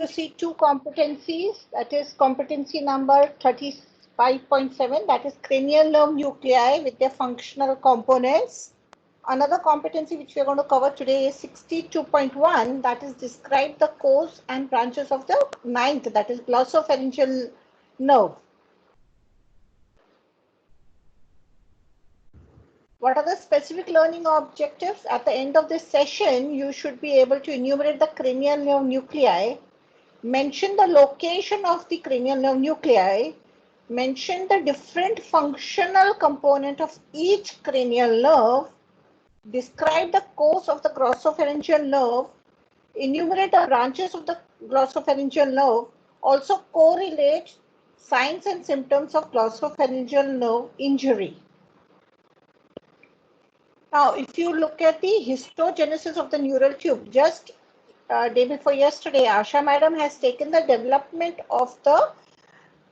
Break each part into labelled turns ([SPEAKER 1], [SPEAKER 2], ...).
[SPEAKER 1] to see two competencies, that is competency number 35.7, that is cranial nerve nuclei with their functional components. Another competency which we are going to cover today is 62.1, that is describe the course and branches of the ninth, that is glossopharyngeal nerve. What are the specific learning objectives? At the end of this session, you should be able to enumerate the cranial nerve nuclei, mention the location of the cranial nerve nuclei, mention the different functional component of each cranial nerve, describe the course of the glossopharyngeal nerve, enumerate the branches of the glossopharyngeal nerve, also correlate signs and symptoms of glossopharyngeal nerve injury. Now, if you look at the histogenesis of the neural tube, just day before yesterday, Asha madam has taken the development of the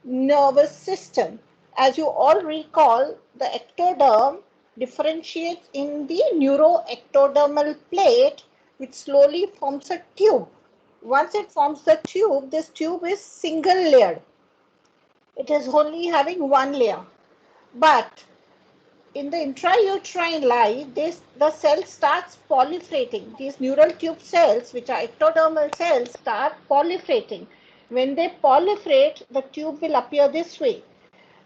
[SPEAKER 1] nervous system. As you all recall, the ectoderm differentiates in the neuroectodermal plate, which slowly forms a tube. Once it forms the tube, this tube is single layered. It is only having one layer. But in the intrauterine life, the cell starts proliferating. These neural tube cells, which are ectodermal cells, start proliferating. When they proliferate, the tube will appear this way.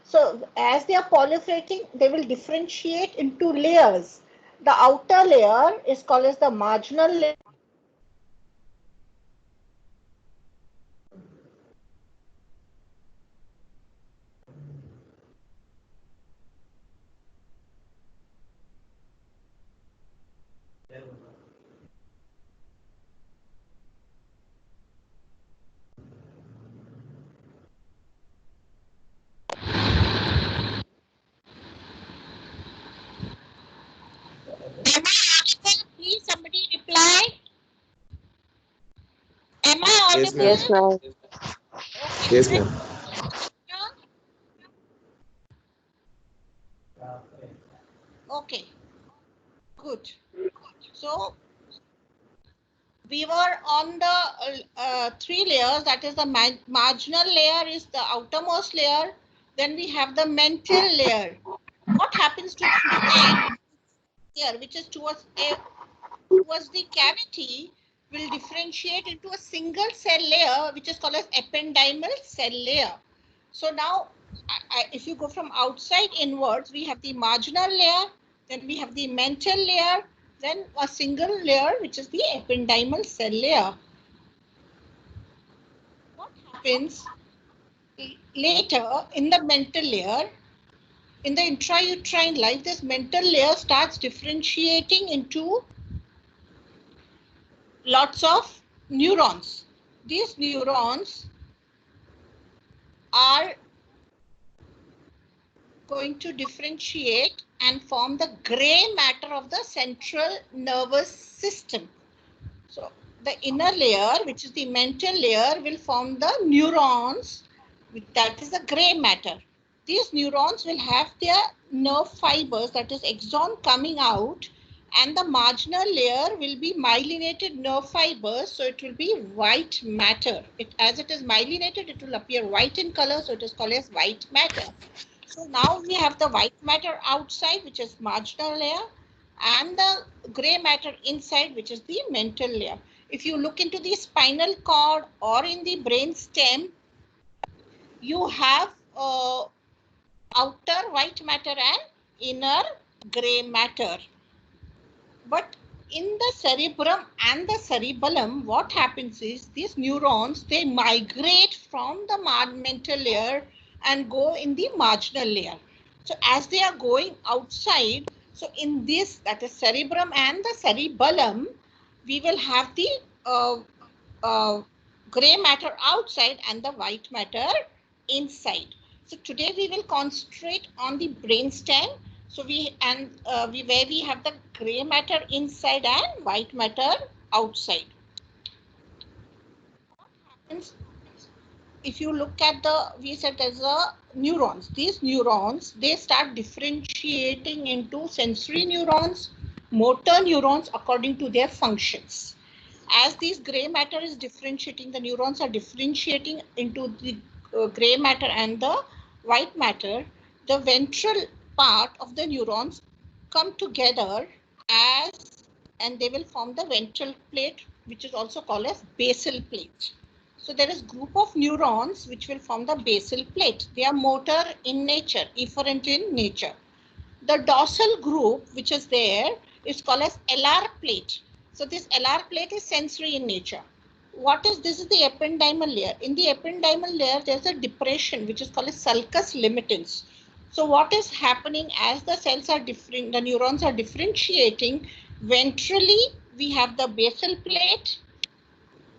[SPEAKER 1] So as they are proliferating, they will differentiate into layers. The outer layer is called as the marginal layer. Please somebody reply. Am I audible?
[SPEAKER 2] Yes, ma'am.
[SPEAKER 3] Yes, ma'am.
[SPEAKER 1] Okay, good. So we were on the three layers, that is the marginal layer is the outermost layer. Then we have the mental layer. What happens to the layer which is towards the cavity will differentiate into a single cell layer which is called as ependymal cell layer. So now if you go from outside inwards, we have the marginal layer, then we have the mental layer, then a single layer which is the ependymal cell layer. What happens later in the mental layer, in the intrauterine life, this mental layer starts differentiating into lots of neurons. These neurons are going to differentiate and form the gray matter of the central nervous system. So the inner layer, which is the mental layer, will form the neurons, that is the gray matter. These neurons will have their nerve fibers, that is axon, coming out, and the marginal layer will be myelinated nerve fibers, so it will be white matter. As it is myelinated, it will appear white in color, so it is called as white matter. So now we have the white matter outside, which is marginal layer, and the gray matter inside, which is the mental layer. If you look into the spinal cord or in the brain stem, you have outer white matter and inner gray matter. But in the cerebrum and the cerebellum, what happens is these neurons, they migrate from the mental layer and go in the marginal layer. So as they are going outside, so in this, that is cerebrum and the cerebellum, we will have the gray matter outside and the white matter inside. So today we will concentrate on the brainstem. So where we have the gray matter inside and white matter outside. What happens if you look at we said there's neurons. These neurons, they start differentiating into sensory neurons, motor neurons according to their functions. as these gray matter is differentiating, the neurons are differentiating into the gray matter and the white matter, the ventral part of the neurons come together and they will form the ventral plate, which is also called as basal plate. So there is group of neurons which will form the basal plate. They are motor in nature, efferent in nature. The dorsal group which is there is called as LR plate. So this LR plate is sensory in nature. What is this? Is the ependymal layer. In the ependymal layer, there's a depression which is called as sulcus limitans. So what is happening as the cells are different, the neurons are differentiating. Ventrally, we have the basal plate.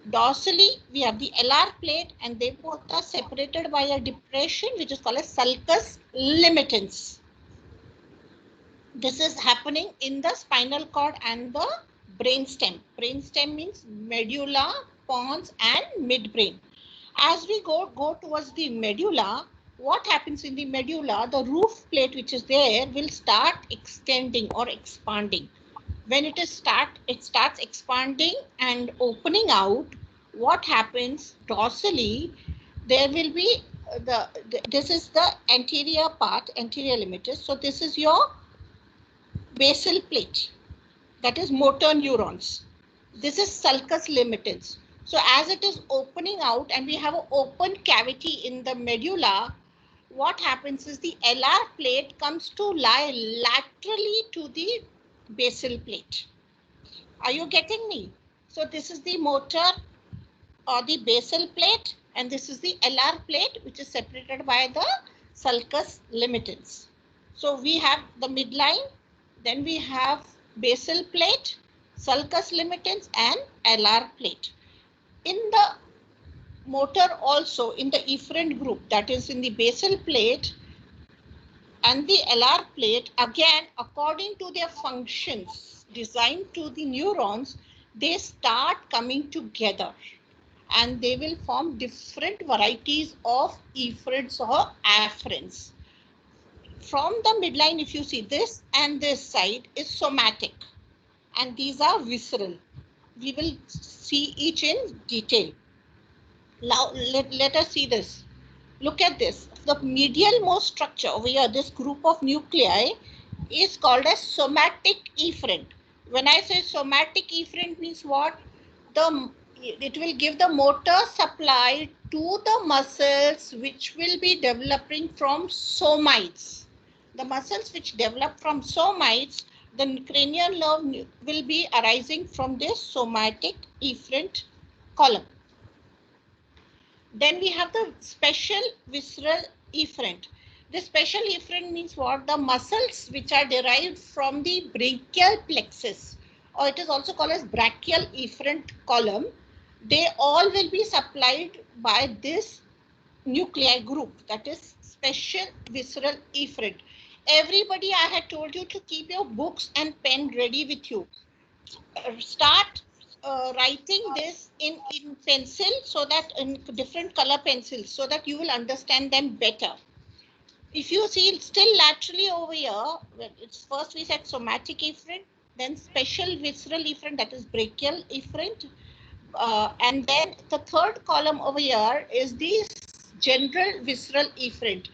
[SPEAKER 1] Dorsally, we have the LR plate, and they both are separated by a depression which is called as sulcus limitans. This is happening in the spinal cord and the brainstem. Brainstem means medulla, pons, and midbrain. As we go towards the medulla, what happens in the medulla? The roof plate which is there will start extending or expanding. When it starts expanding and opening out, what happens dorsally? There will be this is the anterior part, anterior limitus. So this is your basal plate, that is motor neurons. This is sulcus limitans. So as it is opening out and we have an open cavity in the medulla, what happens is the LR plate comes to lie laterally to the basal plate. Are you getting me? So this is the motor or the basal plate, and this is the LR plate which is separated by the sulcus limitans. So we have the midline, then we have basal plate, sulcus limitans, and LR plate. In the motor also, in the efferent group, that is in the basal plate and the LR plate, again according to their functions designed to the neurons, they start coming together and they will form different varieties of efferents or afferents. From the midline, if you see this and this side is somatic and these are visceral. We will see each in detail. Now let us see this. Look at this. The medial most structure over here, this group of nuclei is called as somatic efferent. When I say somatic efferent means what? It will give the motor supply to the muscles which will be developing from somites. The muscles which develop from somites, the cranial nerve will be arising from this somatic efferent column. Then we have the special visceral efferent. The special efferent means what? The muscles which are derived from the brachial plexus, or it is also called as brachial efferent column. They all will be supplied by this nuclei group, that is special visceral efferent. Everybody, I had told you to keep your books and pen ready with you. Start writing this in pencil, so that in different color pencils, so that you will understand them better. If you see still laterally over here, it's first we said somatic efferent, then special visceral efferent, that is brachial efferent, and then the third column over here is the general visceral efferent.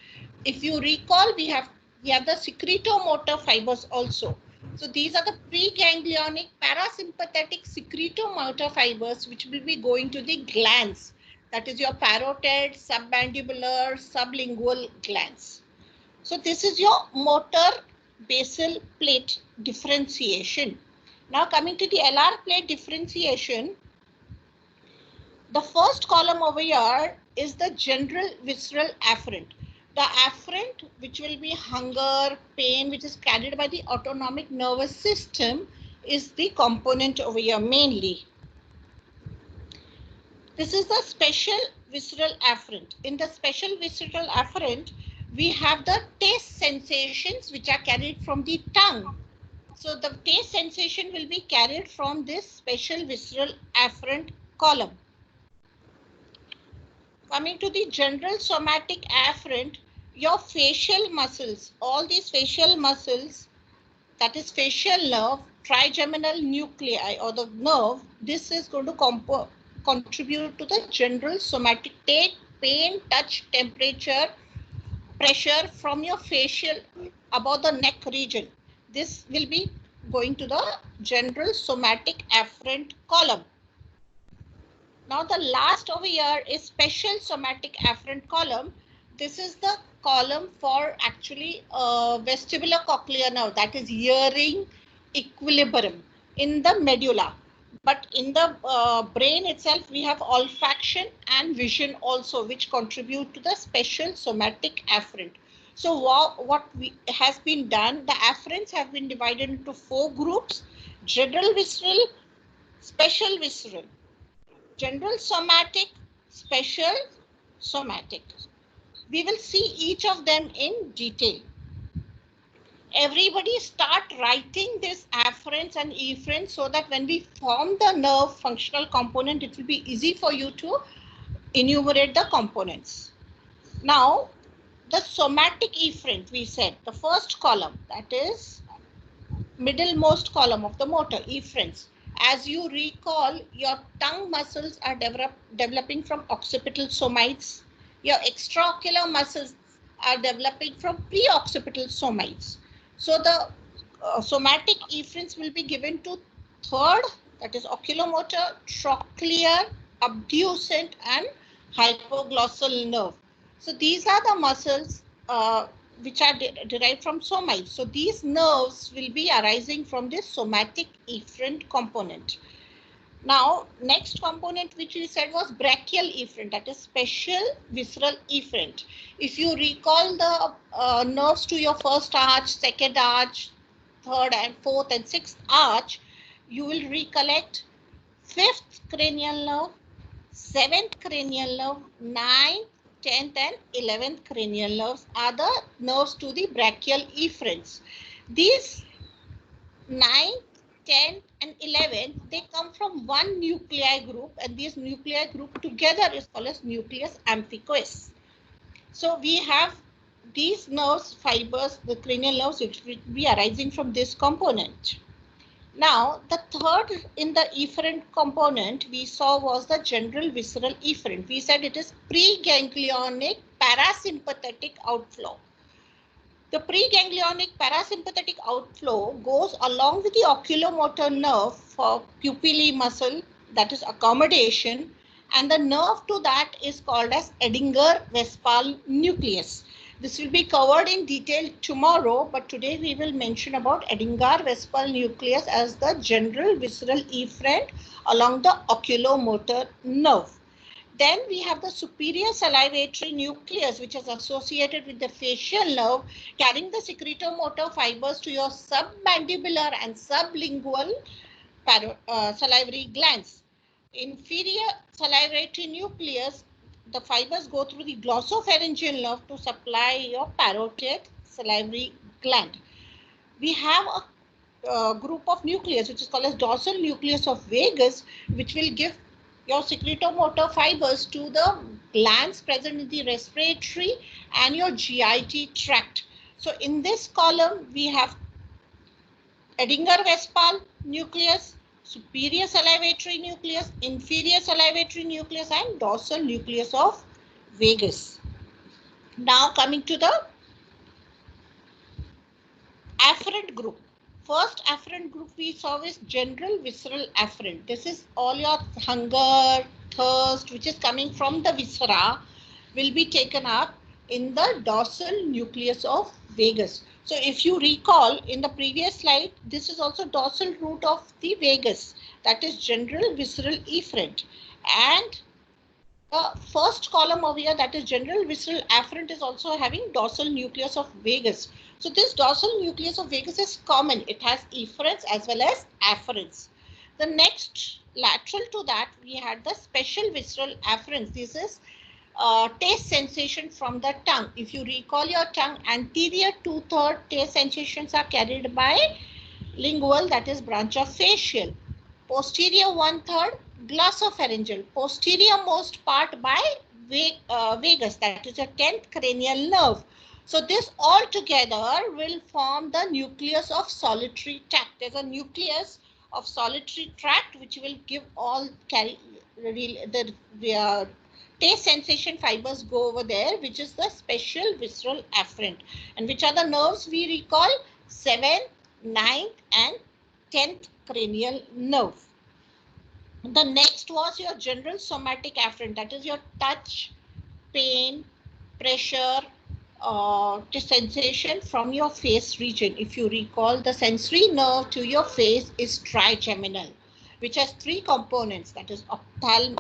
[SPEAKER 1] If you recall, we have the secretomotor fibers also. So these are the preganglionic parasympathetic secretomotor fibers which will be going to the glands. That is your parotid, submandibular, sublingual glands. So this is your motor basal plate differentiation. Now coming to the LR plate differentiation, the first column over here is the general visceral afferent. The afferent, which will be hunger, pain, which is carried by the autonomic nervous system, is the component over here mainly. This is the special visceral afferent. In the special visceral afferent, we have the taste sensations which are carried from the tongue. So the taste sensation will be carried from this special visceral afferent column. Coming to the general somatic afferent, your facial muscles, all these facial muscles, that is facial nerve, trigeminal nuclei or the nerve, this is going to contribute to the general somatic take, pain, touch, temperature, pressure from your facial above the neck region. This will be going to the general somatic afferent column. Now the last over here is special somatic afferent column. This is the column for actually vestibular cochlear nerve, that is hearing equilibrium in the medulla. But in the brain itself, we have olfaction and vision also, which contribute to the special somatic afferent. So what has been done, the afferents have been divided into 4 groups: general visceral, special visceral, general somatic, special somatic. We will see each of them in detail. Everybody start writing this afferents and efferents so that when we form the nerve functional component, it will be easy for you to enumerate the components. Now, the somatic efferent, we said, the first column, that is middlemost column of the motor efferents. As you recall, your tongue muscles are developing from occipital somites. Your extraocular muscles are developing from preoccipital somites. So the somatic efferents will be given to third, that is oculomotor, trochlear, abducent, and hypoglossal nerve. So these are the muscles which are derived from somites. So these nerves will be arising from this somatic efferent component. Now, next component which we said was brachial efferent, that is special visceral efferent. If you recall the nerves to your first arch, second arch, third and fourth and sixth arch, you will recollect fifth cranial nerve, seventh cranial nerve, ninth, 10th and 11th cranial nerves are the nerves to the brachial efferents. These 9th, 10th and 11th, they come from one nuclei group, and this nuclei group together is called as nucleus amplicoes. So we have these nerves, fibers, the cranial nerves which will be arising from this component. Now, the third in the efferent component we saw was the general visceral efferent. We said it is preganglionic parasympathetic outflow. The preganglionic parasympathetic outflow goes along with the oculomotor nerve for pupillae muscle, that is accommodation, and the nerve to that is called as Edinger-Westphal nucleus. This will be covered in detail tomorrow, but today we will mention about Edinger-Westphal nucleus as the general visceral efferent along the oculomotor nerve. Then we have the superior salivatory nucleus, which is associated with the facial nerve, carrying the secretomotor fibers to your submandibular and sublingual salivary glands. Inferior salivatory nucleus, the fibers go through the glossopharyngeal nerve to supply your parotid salivary gland. We have a group of nucleus which is called as dorsal nucleus of vagus, which will give your secretomotor fibers to the glands present in the respiratory and your GIT tract. So in this column, we have Edinger-Westphal nucleus, superior salivatory nucleus, inferior salivatory nucleus, and dorsal nucleus of vagus. Now coming to the afferent group. First afferent group we saw is general visceral afferent. This is all your hunger, thirst, which is coming from the viscera, will be taken up in the dorsal nucleus of vagus. So if you recall in the previous slide, this is also dorsal root of the vagus, that is general visceral efferent. And the first column over here, that is general visceral afferent, is also having dorsal nucleus of vagus. So this dorsal nucleus of vagus is common. It has efferents as well as afferents. The next lateral to that, we had the special visceral afferents. This is taste sensation from the tongue. If you recall your tongue, anterior 2/3 taste sensations are carried by lingual, that is branch of facial. Posterior 1/3 glossopharyngeal. Posterior most part by vagus, that is your 10th cranial nerve. So this all together will form the nucleus of solitary tract. There's a nucleus of solitary tract which will give all the taste sensation fibers go over there, which is the special visceral afferent. And which are the nerves we recall? 7th, 9th and 10th cranial nerve. The next was your general somatic afferent, that is your touch, pain, pressure, sensation from your face region. If you recall, the sensory nerve to your face is trigeminal, which has three components, that is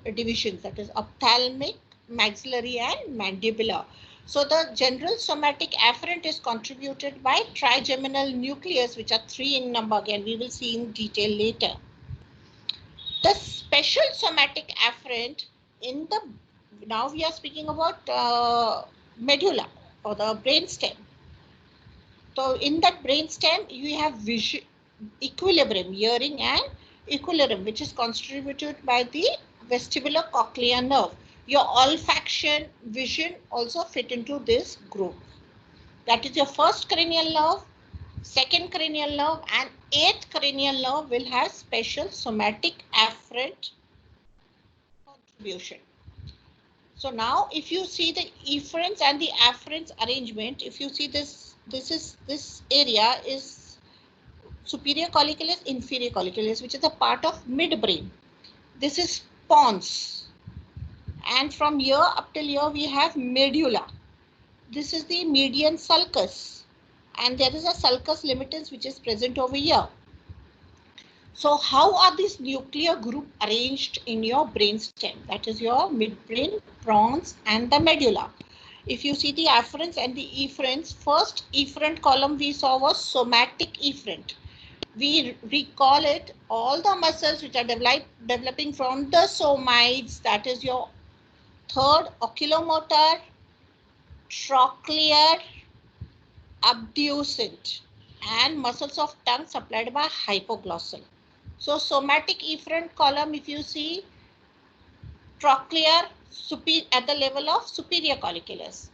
[SPEAKER 1] divisions, that is ophthalmic, maxillary and mandibular. So the general somatic afferent is contributed by trigeminal nucleus, which are 3 in number. Again, we will see in detail later. The special somatic afferent in the, now we are speaking about medulla or the brainstem. So in that brainstem, you have vision, equilibrium, hearing and equilibrium, which is contributed by the vestibular cochlear nerve. Your olfaction, vision also fit into this group. That is your first cranial nerve, second cranial nerve and 8th cranial nerve will have special somatic afferent contribution. So now if you see the efferents and the afferents arrangement, if you see this area is superior colliculus, inferior colliculus, which is a part of midbrain. This is pons. And from here up till here we have medulla. This is the median sulcus. And there is a sulcus limitus which is present over here. So how are these nuclear group arranged in your brainstem? That is your midbrain, pons and the medulla. If you see the afferents and the efferents, first efferent column we saw was somatic efferent. We recall it, all the muscles which are developing from the somites, that is your third oculomotor, trochlear, abducent and muscles of tongue supplied by hypoglossal. So somatic efferent column, if you see, trochlear at the level of superior colliculus.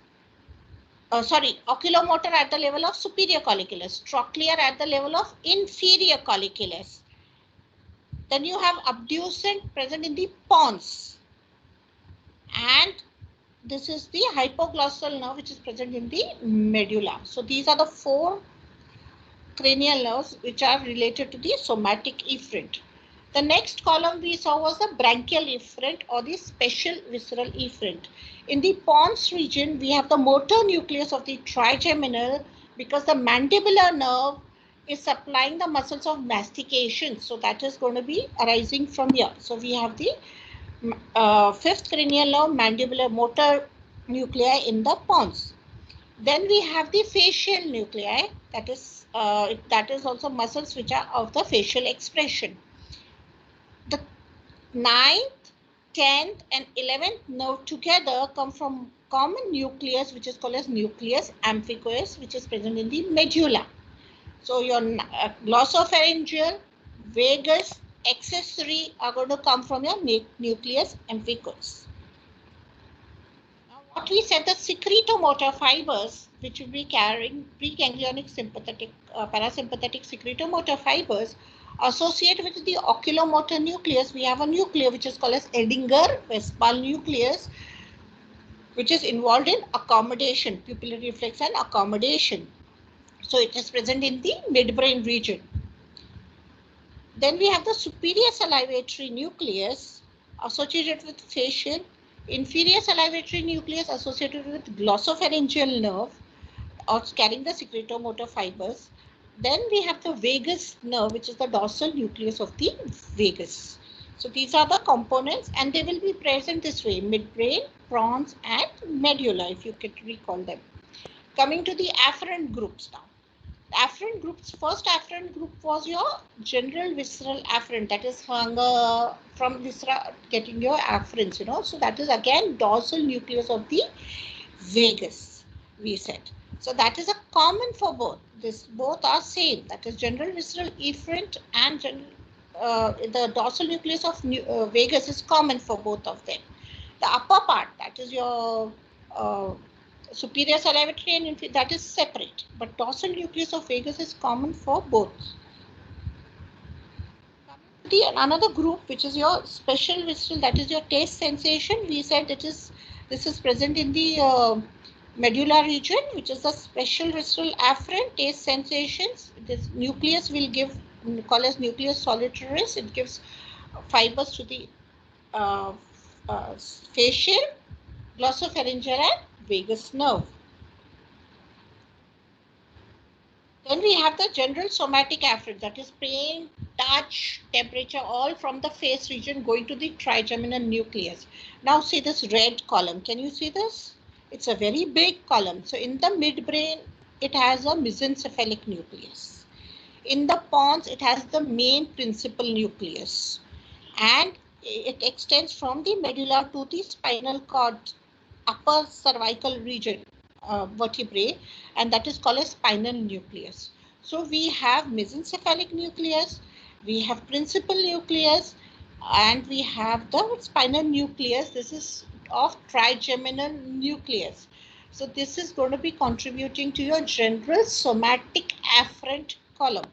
[SPEAKER 1] Oculomotor at the level of superior colliculus, trochlear at the level of inferior colliculus. Then you have abducent present in the pons. And this is the hypoglossal nerve which is present in the medulla. So these are the 4 cranial nerves which are related to the somatic efferent. The next column we saw was the branchial efferent or the special visceral efferent. In the pons region, we have the motor nucleus of the trigeminal because the mandibular nerve is supplying the muscles of mastication. So that is going to be arising from here. So we have the 5th cranial nerve, mandibular motor nuclei in the pons. Then we have the facial nuclei, that is also muscles which are of the facial expression. The 9th, 10th and 11th nerve together come from common nucleus which is called as nucleus ambiguus, which is present in the medulla. So your glossopharyngeal, vagus, accessory are going to come from your nucleus ambiguus. Now what we said, the secretomotor fibers which will be carrying preganglionic sympathetic parasympathetic secretomotor fibers associated with the oculomotor nucleus. We have a nucleus which is called as Edinger-Westphal nucleus, which is involved in accommodation, pupillary reflex and accommodation. So it is present in the midbrain region. Then we have the superior salivatory nucleus associated with facial, inferior salivatory nucleus associated with glossopharyngeal nerve or carrying the secretomotor fibers. Then we have the vagus nerve, which is the dorsal nucleus of the vagus. So these are the components and they will be present this way, midbrain, pons and medulla, if you can recall them. Coming to the afferent groups now. The afferent groups, first afferent group was your general visceral afferent, that is hunger from viscera getting your afferents, So that is again dorsal nucleus of the vagus, we said. So that is a common for both. Both are same. That is general visceral efferent and the dorsal nucleus of vagus is common for both of them. The upper part, that is your Superior salivatory and that is separate, but dorsal nucleus of vagus is common for both. Another group which is your special visceral, that is your taste sensation. We said this is present in the medulla region, which is the special visceral afferent taste sensations. This nucleus will give, called as nucleus solitarius. It gives fibers to the facial, glossopharyngeal and vagus nerve. Then we have the general somatic afferent, that is pain, touch, temperature, all from the face region going to the trigeminal nucleus. Now see this red column. Can you see this? It's a very big column. So in the midbrain, it has a mesencephalic nucleus. In the pons, it has the main principal nucleus. And it extends from the medulla to the spinal cord, upper cervical region. Vertebrae, and that is called as spinal nucleus. So we have mesencephalic nucleus, we have principal nucleus, and we have the spinal nucleus. This is of trigeminal nucleus. So this is going to be contributing to your general somatic afferent column.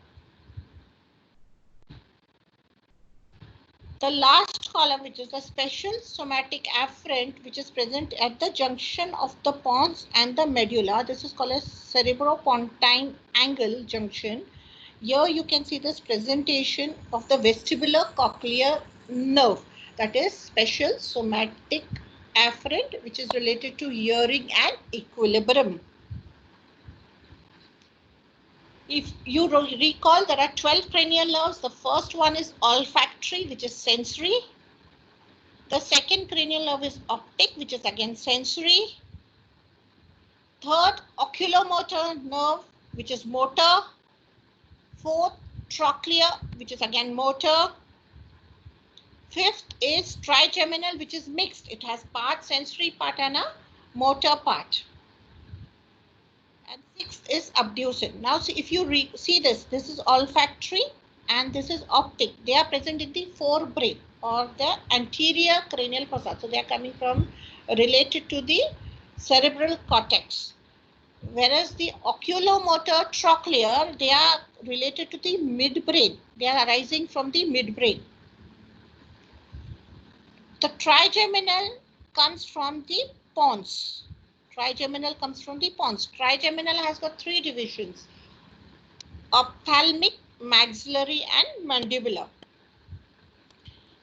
[SPEAKER 1] The last column, which is the special somatic afferent, which is present at the junction of the pons and the medulla. This is called as cerebropontine angle junction. Here you can see this presentation of the vestibular cochlear nerve, that is special somatic afferent, which is related to hearing and equilibrium. If you recall, there are 12 cranial nerves. The first one is olfactory, which is sensory. The second cranial nerve is optic, which is again sensory. Third, oculomotor nerve, which is motor. Fourth, trochlear, which is again motor. Fifth is trigeminal, which is mixed. It has part sensory part and a motor part. And sixth is abducent. Now, see, if you see this is olfactory and this is optic. They are present in the forebrain or the anterior cranial fossa. So they are coming from, related to the cerebral cortex. Whereas the oculomotor trochlear, they are related to the midbrain. They are arising from the midbrain. The trigeminal comes from the pons. Trigeminal comes from the pons. Trigeminal has got three divisions: ophthalmic, maxillary and mandibular.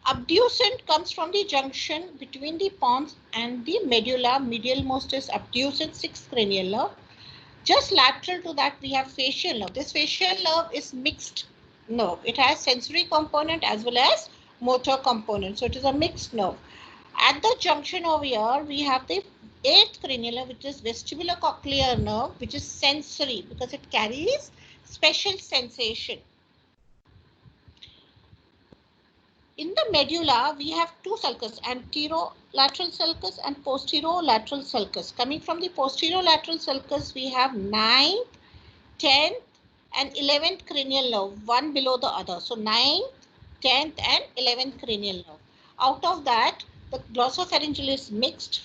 [SPEAKER 1] Abducent comes from the junction between the pons and the medulla. Medialmost is abducent, sixth cranial nerve. Just lateral to that we have facial nerve. This facial nerve is mixed nerve. It has sensory component as well as motor component. So it is a mixed nerve. At the junction over here, we have the eighth cranial nerve, which is vestibular cochlear nerve, which is sensory because it carries special sensation. In the medulla, we have two sulcus, anterolateral sulcus and posterolateral sulcus. Coming from the posterolateral sulcus, we have 9th, 10th and 11th cranial nerve, one below the other. So 9th, 10th and 11th cranial nerve. Out of that, the glossopharyngeal is mixed.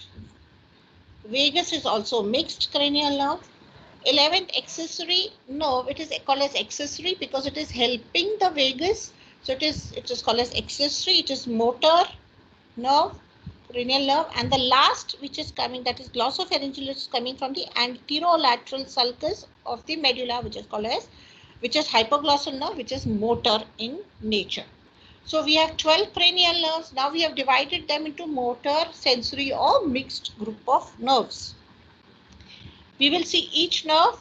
[SPEAKER 1] Vagus is also mixed cranial nerve. 11th accessory nerve, it is called as accessory because it is helping the vagus. So it is called as accessory. It is motor nerve, cranial nerve, and the last which is coming, that is glossopharyngeal, is coming from the anterolateral sulcus of the medulla, which is called as, which is hypoglossal nerve, which is motor in nature. So we have 12 cranial nerves. Now we have divided them into motor, sensory or mixed group of nerves. We will see each nerve.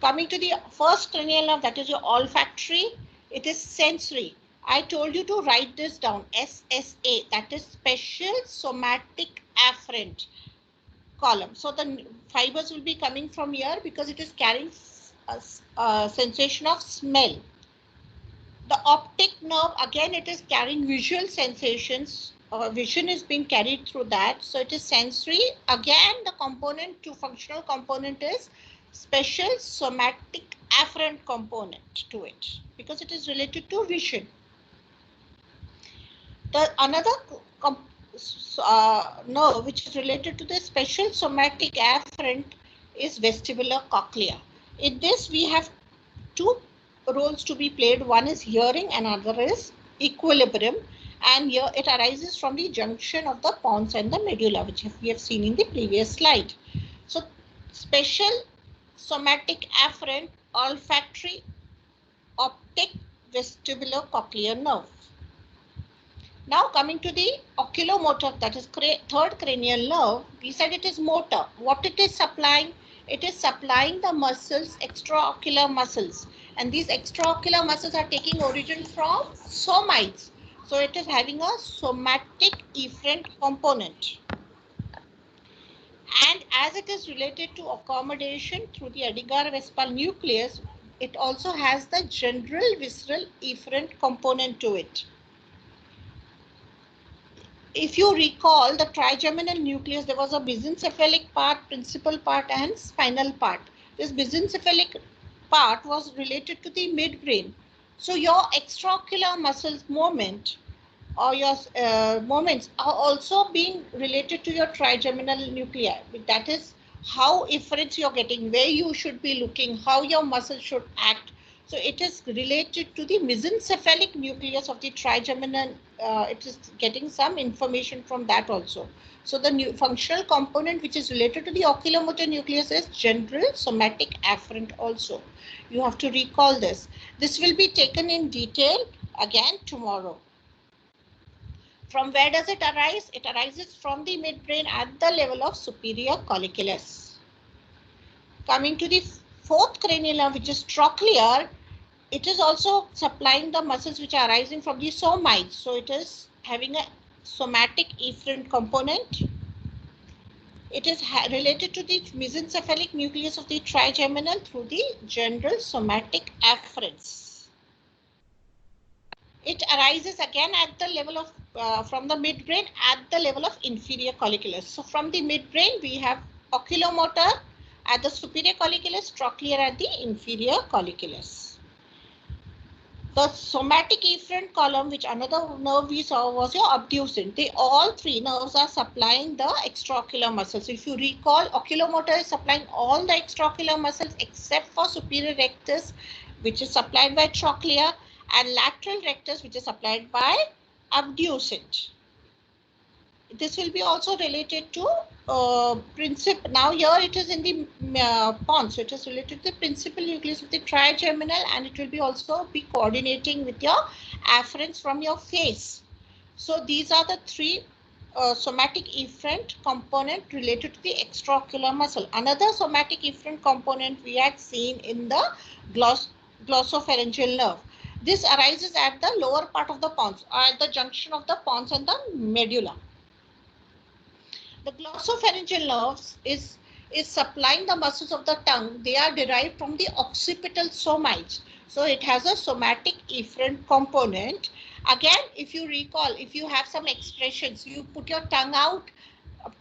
[SPEAKER 1] Coming to the first cranial nerve, that is your olfactory. It is sensory. I told you to write this down, SSA, that is special somatic afferent column. So the fibers will be coming from here because it is carrying a sensation of smell. The optic nerve, again, it is carrying visual sensations. Vision is being carried through that. So it is sensory. Again, the component to functional component is special somatic afferent component to it because it is related to vision. The another nerve which is related to the special somatic afferent is vestibular cochlea. In this, we have two roles to be played. One is hearing and other is equilibrium. And here it arises from the junction of the pons and the medulla, which we have seen in the previous slide. So special somatic afferent, olfactory, optic, vestibular cochlear nerve. Now coming to the oculomotor, that is third cranial nerve, we said it is motor. What it is supplying? It is supplying the muscles, extraocular muscles. And these extraocular muscles are taking origin from somites. So it is having a somatic efferent component. And as it is related to accommodation through the Edigar-Westphal nucleus, it also has the general visceral efferent component to it. If you recall the trigeminal nucleus, there was a mesencephalic part, principal part and spinal part. This mesencephalic part was related to the midbrain. So your extraocular muscles movement or your movements are also being related to your trigeminal nuclei. That is how efferents you're getting, where you should be looking, how your muscles should act. So it is related to the mesencephalic nucleus of the trigeminal. It is getting some information from that also. So the functional component which is related to the oculomotor nucleus is general somatic afferent also. You have to recall this. This will be taken in detail again tomorrow. From where does it arise? It arises from the midbrain at the level of superior colliculus. Coming to the fourth cranial nerve, which is trochlear, it is also supplying the muscles which are arising from the somites. So it is having a somatic efferent component. It is related to the mesencephalic nucleus of the trigeminal through the general somatic afferents. It arises again at the level of from the midbrain at the level of inferior colliculus. So from the midbrain we have oculomotor at the superior colliculus, trochlear at the inferior colliculus. The somatic efferent column, which another nerve we saw, was your abducent. All three nerves are supplying the extraocular muscles. So if you recall, oculomotor is supplying all the extraocular muscles except for superior rectus, which is supplied by trochlea, and lateral rectus, which is supplied by abducent. This will be also related to now here it is in the pons, so it is related to the principal nucleus of the trigeminal, and it will be also be coordinating with your afferents from your face. So these are the three somatic efferent component related to the extraocular muscle. Another somatic efferent component we had seen in the glossopharyngeal nerve. This arises at the lower part of the pons, at the junction of the pons and the medulla. The glossopharyngeal nerves is supplying the muscles of the tongue. They are derived from the occipital somites. So it has a somatic efferent component. Again, if you recall, if you have some expressions, you put your tongue out,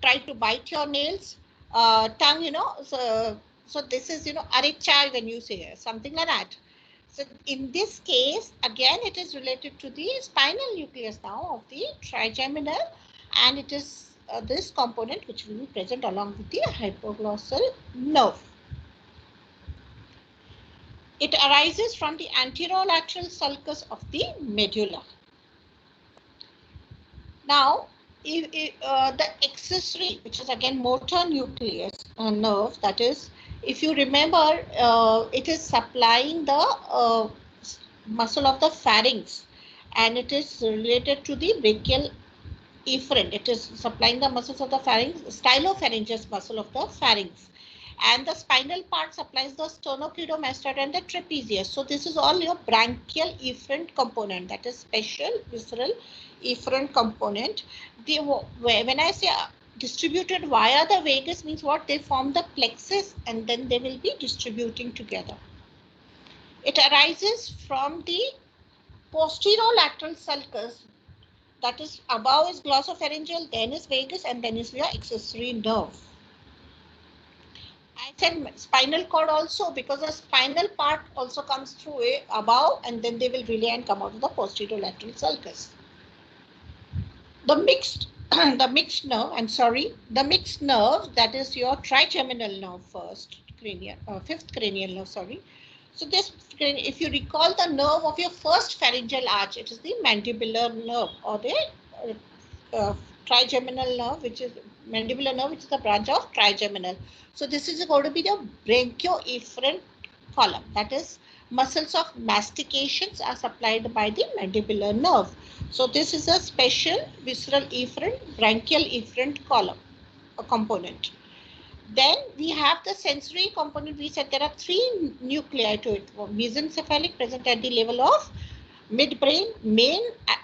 [SPEAKER 1] try to bite your nails, tongue, so this is, arichai when you say something like that. So in this case, again, it is related to the spinal nucleus now of the trigeminal, and it is this component which will be present along with the hypoglossal nerve. It arises from the anterolateral sulcus of the medulla. Now, the accessory, which is again motor nucleus nerve, that is, if you remember, it is supplying the muscle of the pharynx, and it is related to the brachial efferent. It is supplying the muscles of the pharynx, stylopharyngeus muscle of the pharynx. And the spinal part supplies the sternocleidomastoid and the trapezius. So this is all your branchial efferent component, that is special visceral efferent component. When I say distributed via the vagus, means what? They form the plexus and then they will be distributing together. It arises from the posterolateral sulcus, that is above is glossopharyngeal, then is vagus, and then is your accessory nerve. I said spinal cord also, because the spinal part also comes through above, and then they will relay and come out of the posterolateral sulcus. The mixed the mixed nerve, the mixed nerve, that is your trigeminal nerve first, fifth cranial nerve, sorry. So this, if you recall the nerve of your first pharyngeal arch, it is the mandibular nerve or the trigeminal nerve, which is mandibular nerve, which is the branch of trigeminal. So this is going to be the brachioefferent column. That is, muscles of mastications are supplied by the mandibular nerve. So this is a special visceral efferent, branchial efferent column, a component. Then we have the sensory component. We said there are three nuclei to it. Mesencephalic, present at the level of midbrain, main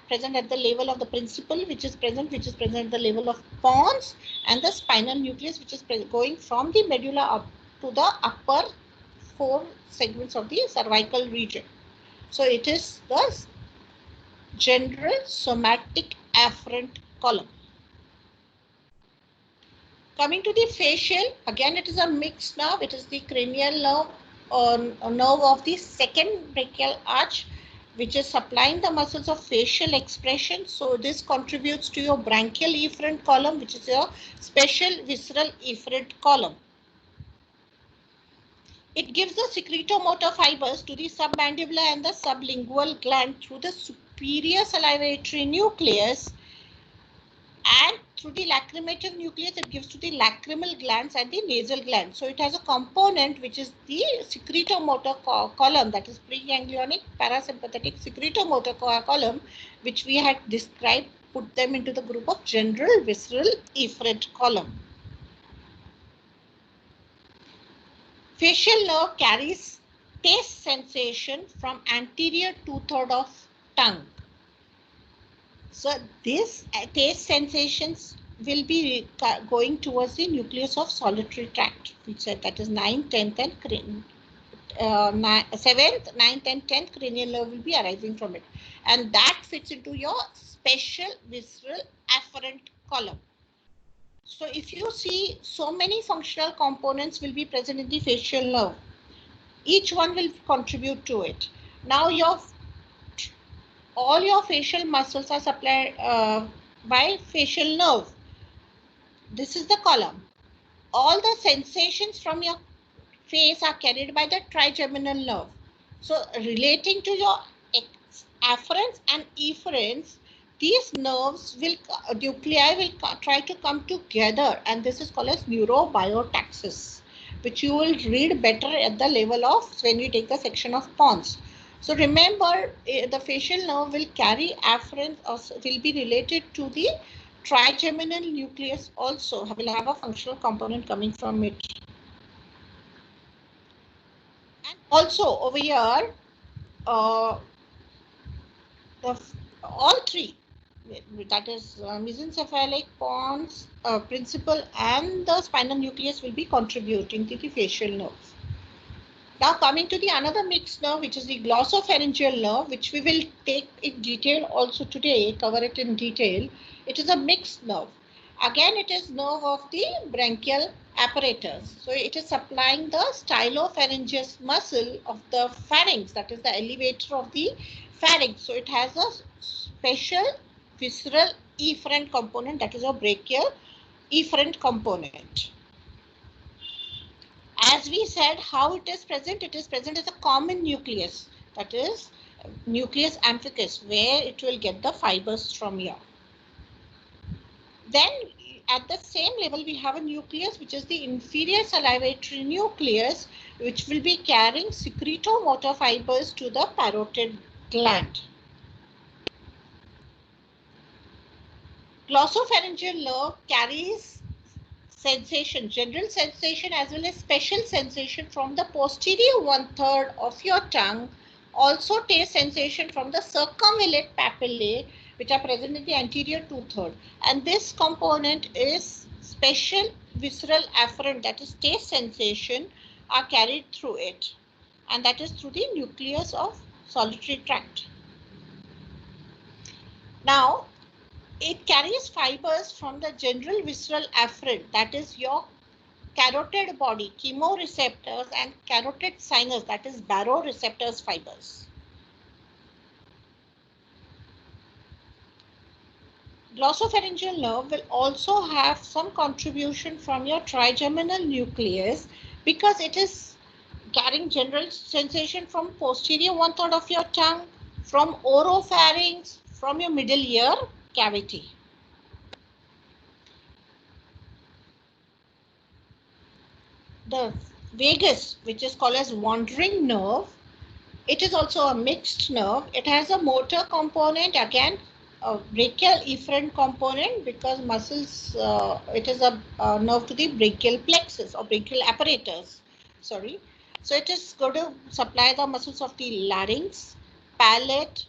[SPEAKER 1] present at the level of the principal, which is present at the level of pons, and the spinal nucleus, which is going from the medulla up to the upper four segments of the cervical region. So it is the general somatic afferent column. Coming to the facial, again it is a mixed nerve. It is the cranial nerve or nerve of the second brachial arch, which is supplying the muscles of facial expression. So this contributes to your branchial efferent column, which is your special visceral efferent column. It gives the secretomotor fibers to the submandibular and the sublingual gland through the superior salivatory nucleus, and through the lacrimative nucleus it gives to the lacrimal glands and the nasal glands. So it has a component which is the secretomotor column, that is preganglionic parasympathetic secretomotor column, which we had described, put them into the group of general visceral efferent column. Facial nerve carries taste sensation from anterior two-thirds of tongue. So these taste sensations will be going towards the nucleus of solitary tract. We said that is 9th, 10th and 7th, 9th and 10th cranial nerve will be arising from it. And that fits into your special visceral afferent column. So if you see, so many functional components will be present in the facial nerve. Each one will contribute to it. Now all your facial muscles are supplied by facial nerve. This is the column. All the sensations from your face are carried by the trigeminal nerve. So relating to your afferents and efferents, these nerves nuclei will try to come together, and this is called as neurobiotaxis, which you will read better at the level of when you take the section of pons. So remember, the facial nerve will carry afferents, or will be related to the trigeminal nucleus also, will have a functional component coming from it. And also over here, all three, that is mesencephalic, pons, principal and the spinal nucleus will be contributing to the facial nerve. Now coming to the another mixed nerve, which is the glossopharyngeal nerve, which we will take in detail also today, cover it in detail. It is a mixed nerve. Again, it is nerve of the branchial apparatus. So it is supplying the stylopharyngeus muscle of the pharynx, that is the elevator of the pharynx. So it has a special visceral efferent component, that is a brachial efferent component. As we said, how it is present as a common nucleus, that is nucleus amicus, where it will get the fibers from here. Then at the same level we have a nucleus which is the inferior salivatory nucleus, which will be carrying secretomotor fibers to the parotid gland. Glossopharyngeal nerve carries sensation, general sensation as well as special sensation from the posterior 1/3 of your tongue. Also taste sensation from the circumvallate papillae, which are present in the anterior 2/3. And this component is special visceral afferent, that is taste sensation, are carried through it. And that is through the nucleus of solitary tract. Now, it carries fibers from the general visceral afferent, that is your carotid body, chemoreceptors, and carotid sinus, that is baroreceptors fibers. Glossopharyngeal nerve will also have some contribution from your trigeminal nucleus because it is carrying general sensation from posterior 1/3 of your tongue, from oropharynx, from your middle ear cavity. The vagus, which is called as wandering nerve, it is also a mixed nerve. It has a motor component, again a brachial efferent component because muscles, it is a nerve to the brachial plexus or brachial apparatus. Sorry. So it is going to supply the muscles of the larynx, palate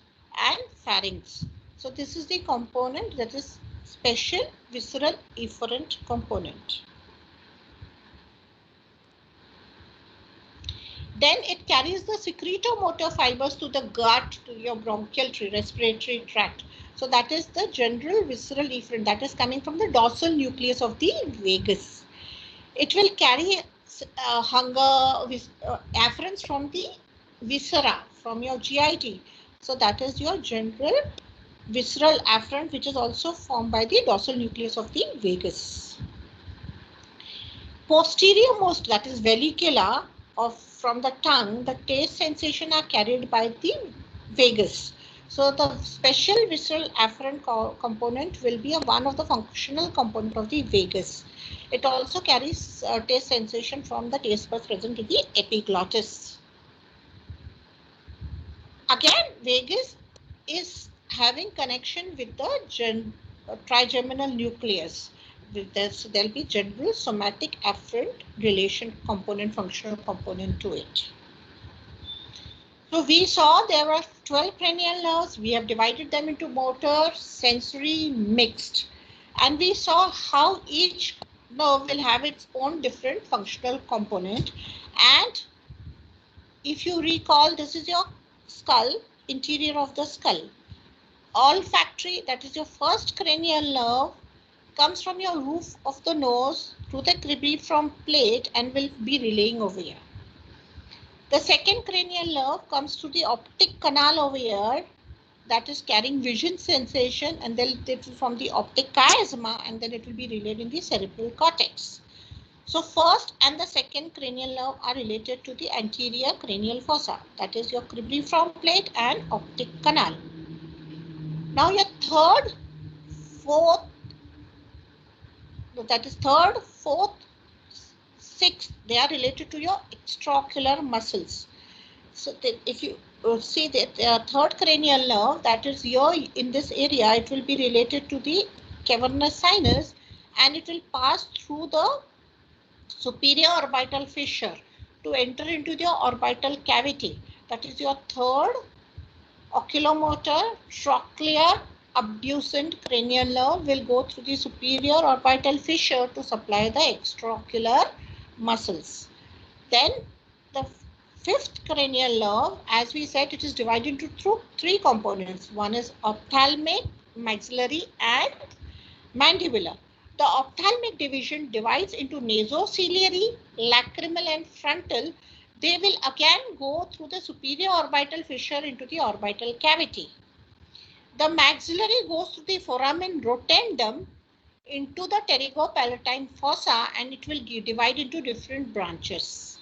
[SPEAKER 1] and pharynx. So this is the component that is special visceral efferent component. Then it carries the secretomotor fibers to the gut, to your bronchial tree, respiratory tract. So that is the general visceral efferent that is coming from the dorsal nucleus of the vagus. It will carry hunger afferents from the viscera, from your GIT. So that is your general visceral afferent, which is also formed by the dorsal nucleus of the vagus. Posterior most, that is vallicula, from the tongue, the taste sensation are carried by the vagus. So the special visceral afferent component will be one of the functional component of the vagus. It also carries taste sensation from the taste buds present in the epiglottis. Again, vagus is having connection with the trigeminal nucleus. So there'll be general somatic afferent relation component, functional component to it. So we saw there are 12 cranial nerves. We have divided them into motor, sensory, mixed. And we saw how each nerve will have its own different functional component. And if you recall, this is your skull, interior of the skull. Olfactory, that is your first cranial nerve, comes from your roof of the nose to the cribriform plate and will be relaying over here. The second cranial nerve comes to the optic canal over here, that is carrying vision sensation, and then it will form the optic chiasma and then it will be relayed in the cerebral cortex. So first and the second cranial nerve are related to the anterior cranial fossa, that is your cribriform plate and optic canal. Now your third, fourth, sixth, they are related to your extraocular muscles. So if you see that third cranial nerve, that is here in this area, it will be related to the cavernous sinus and it will pass through the superior orbital fissure to enter into the orbital cavity. That is your third oculomotor trochlear abducent cranial nerve will go through the superior orbital fissure to supply the extraocular muscles. Then the fifth cranial nerve, as we said, it is divided into three components. One is ophthalmic, maxillary and mandibular. The ophthalmic division divides into nasociliary, lacrimal and frontal. They will again go through the superior orbital fissure into the orbital cavity. The maxillary goes through the foramen rotundum into the pterygopalatine fossa and it will divide into different branches.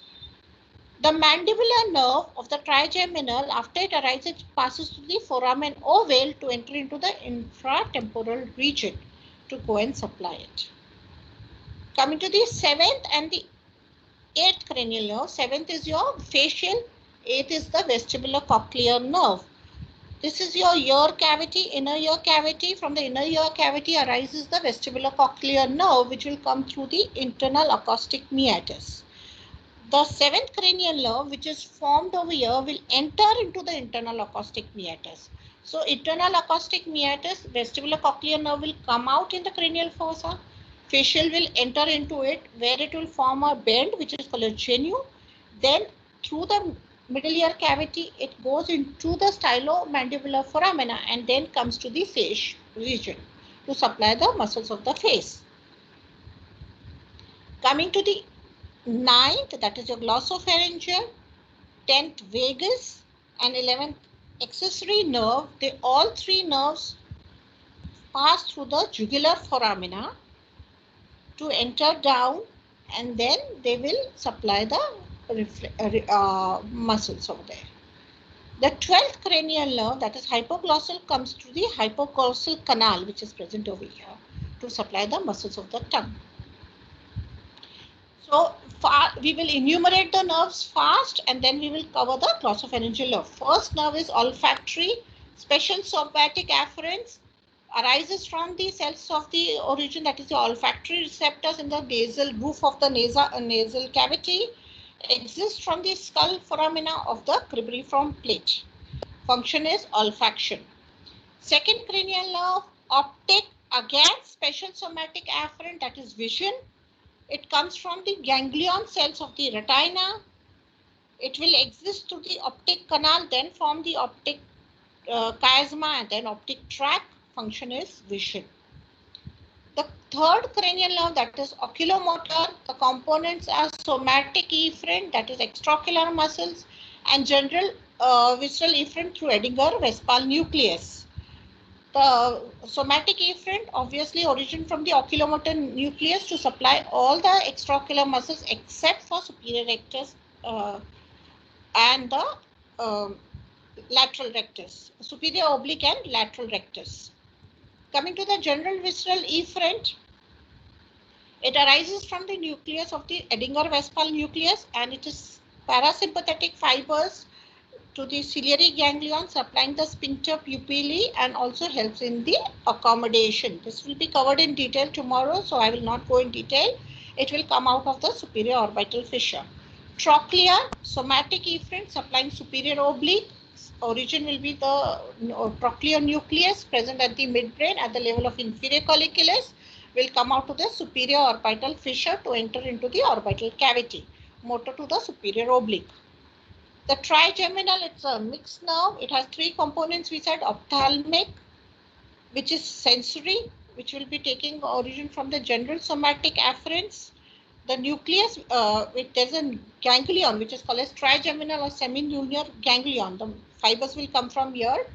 [SPEAKER 1] The mandibular nerve of the trigeminal, after it arrives, it passes through the foramen ovale to enter into the infratemporal region to go and supply it. Coming to the seventh and the eighth cranial nerve. Seventh is your facial, eighth is the vestibulocochlear nerve. This is your ear cavity, inner ear cavity. From the inner ear cavity arises the vestibulocochlear nerve, which will come through the internal acoustic meatus. The seventh cranial nerve, which is formed over here, will enter into the internal acoustic meatus. So internal acoustic meatus, vestibulocochlear nerve will come out in the cranial fossa. Facial will enter into it, where it will form a bend, which is called a genu. Then through the middle ear cavity, it goes into the stylomandibular foramina and then comes to the face region to supply the muscles of the face. Coming to the ninth, that is your glossopharyngeal, 10th vagus and 11th accessory nerve. All three nerves pass through the jugular foramina to enter down, and then they will supply the muscles over there. The 12th cranial nerve, that is hypoglossal, comes through the hypoglossal canal, which is present over here, to supply the muscles of the tongue. So we will enumerate the nerves fast, and then we will cover the glossopharyngeal nerve. First nerve is olfactory. Special somatic afferents arises from the cells of the origin, that is the olfactory receptors in the nasal roof of the nasal cavity, exists from the skull foramina of the cribriform plate. Function is olfaction. Second cranial nerve, optic, again special somatic afferent, that is vision. It comes from the ganglion cells of the retina. It will exist through the optic canal, then form the optic chiasma, and then optic tract. Function is vision. The third cranial nerve, that is oculomotor. The components are somatic efferent, that is extraocular muscles, and general visceral efferent through Edinger-Westphal nucleus. The somatic efferent obviously origin from the oculomotor nucleus to supply all the extraocular muscles except for superior rectus and the lateral rectus, superior oblique and lateral rectus. Coming to the general visceral efferent, it arises from the nucleus of the Edinger-Westphal nucleus, and it is parasympathetic fibers to the ciliary ganglion, supplying the sphincter pupillae, and also helps in the accommodation. This will be covered in detail tomorrow, so I will not go in detail. It will come out of the superior orbital fissure. Trochlea, somatic efferent, supplying superior oblique. Origin will be the trochlear nucleus present at the midbrain at the level of inferior colliculus, will come out to the superior orbital fissure to enter into the orbital cavity, motor to the superior oblique. The trigeminal, it's a mixed nerve. It has three components. We said ophthalmic, which is sensory, which will be taking origin from the general somatic afferents. The nucleus, there's a ganglion, which is called as trigeminal or semilunar ganglion. The fibers will come from here.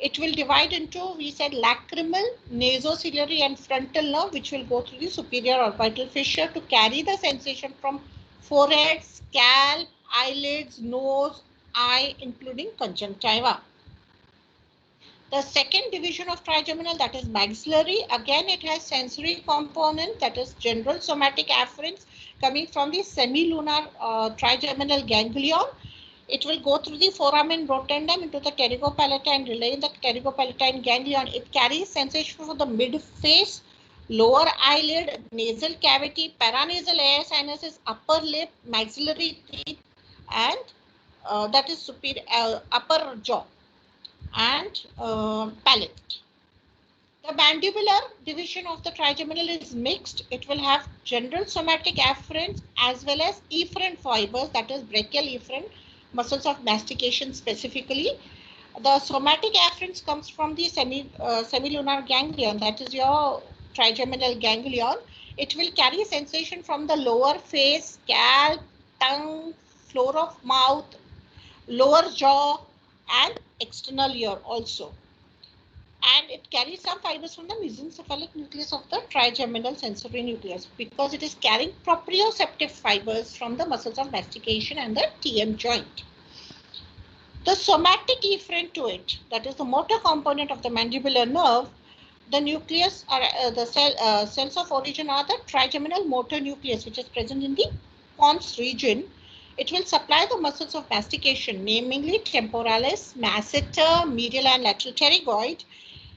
[SPEAKER 1] It will divide into, we said, lacrimal, nasociliary, and frontal nerve, which will go through the superior orbital fissure to carry the sensation from forehead, scalp, eyelids, nose, eye, including conjunctiva. The second division of trigeminal, that is maxillary, again it has sensory component, that is general somatic afferents coming from the semilunar trigeminal ganglion. It will go through the foramen rotundum into the pterygopalatine relay in the pterygopalatine ganglion. It carries sensation from the mid face, lower eyelid, nasal cavity, paranasal air sinuses, upper lip, maxillary teeth, and that is superior upper jaw and palate. The mandibular division of the trigeminal is mixed. It will have general somatic afferents as well as efferent fibers, that is brachial efferent, muscles of mastication specifically. The somatic afferents comes from the semilunar ganglion, that is your trigeminal ganglion. It will carry sensation from the lower face, scalp, tongue, floor of mouth, lower jaw, and external ear also. And it carries some fibers from the mesencephalic nucleus of the trigeminal sensory nucleus, because it is carrying proprioceptive fibers from the muscles of mastication and the TM joint. The somatic efferent to it, that is the motor component of the mandibular nerve, the nucleus are the cells of origin are the trigeminal motor nucleus, which is present in the pons region. It will supply the muscles of mastication, namely temporalis, masseter, medial and lateral pterygoid.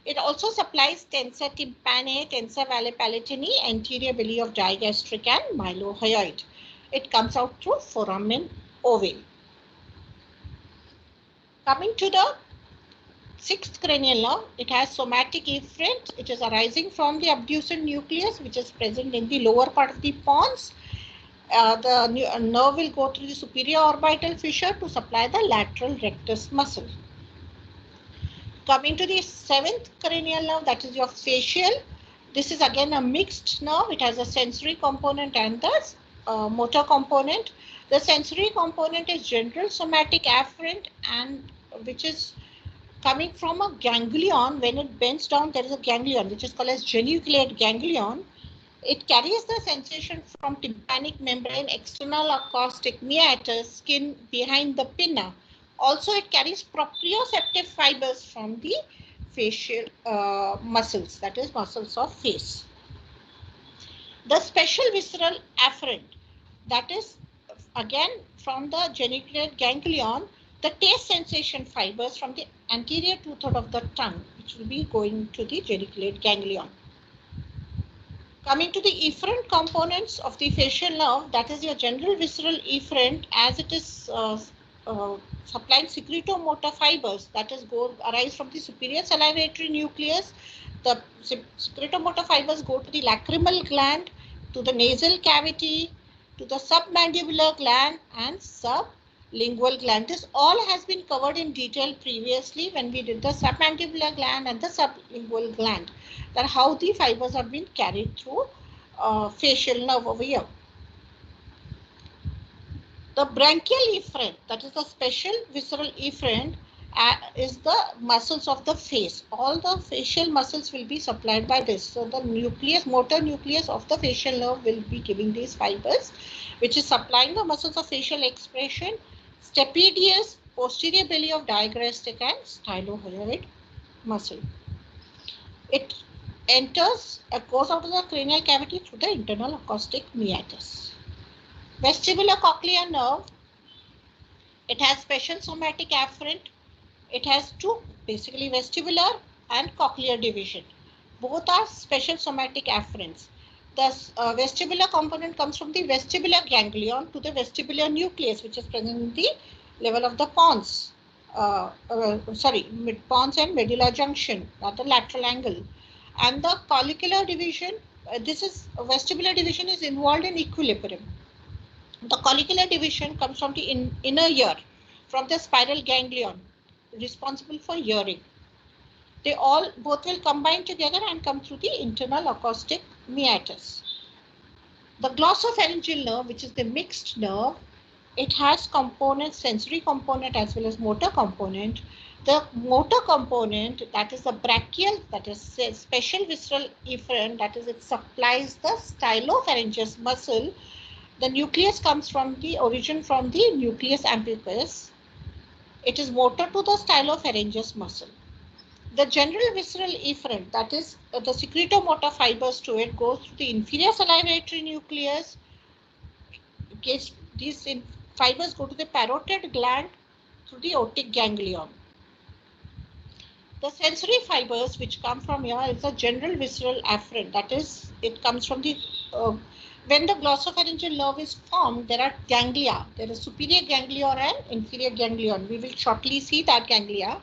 [SPEAKER 1] It also supplies tensor tympani, tensor vale palatini, anterior belly of digastric and mylohyoid. It comes out through foramen ovale. Coming to the sixth cranial nerve, it has somatic efferent. It is arising from the abducent nucleus, which is present in the lower part of the pons. The nerve will go through the superior orbital fissure to supply the lateral rectus muscle. Coming to the seventh cranial nerve, that is your facial. This is again a mixed nerve. It has a sensory component and the motor component. The sensory component is general somatic afferent, and which is coming from a ganglion. When it bends down, there is a ganglion which is called as geniculate ganglion. It carries the sensation from tympanic membrane, external acoustic meatus, skin behind the pinna. Also, it carries proprioceptive fibers from the facial muscles, that is muscles of face. The special visceral afferent, that is again from the geniculate ganglion, the taste sensation fibers from the anterior two-thirds of the tongue, which will be going to the geniculate ganglion. Coming to the efferent components of the facial nerve, that is your general visceral efferent, as it is supplying secretomotor fibers, that is arise from the superior salivatory nucleus. The secretomotor fibers go to the lacrimal gland, to the nasal cavity, to the submandibular gland and sublingual gland. This all has been covered in detail previously when we did the submandibular gland and the sublingual gland, that how the fibers are being carried through facial nerve over here. The branchial efferent, that is the special visceral efferent, is the muscles of the face. All the facial muscles will be supplied by this. So the nucleus, motor nucleus of the facial nerve will be giving these fibers, which is supplying the muscles of facial expression, stapedius, posterior belly of digastric and stylohyoid muscle. It enters, goes out of the cranial cavity through the internal acoustic meatus. Vestibular cochlear nerve, it has special somatic afferent. It has two, basically vestibular and cochlear division. Both are special somatic afferents. The vestibular component comes from the vestibular ganglion to the vestibular nucleus, which is present in the level of the pons. Mid-pons and medulla junction at the lateral angle. And the collicular division, vestibular division is involved in equilibrium. The collicular division comes from the inner ear, from the spiral ganglion, responsible for hearing. They both will combine together and come through the internal acoustic meatus. The glossopharyngeal nerve, which is the mixed nerve, it has components, sensory component as well as motor component. The motor component, that is the brachial, that is special visceral efferent, that is it supplies the stylopharyngeus muscle. The nucleus comes from the origin from the nucleus ambiguus. It is motor to the stylopharyngeus muscle. The general visceral efferent, that is the secretomotor fibers to it, goes through the inferior salivatory nucleus. These fibers go to the parotid gland through the otic ganglion. The sensory fibers which come from here is the general visceral afferent, that is it comes from the when the glossopharyngeal nerve is formed, there are ganglia. There is superior ganglion and inferior ganglion. We will shortly see that ganglia.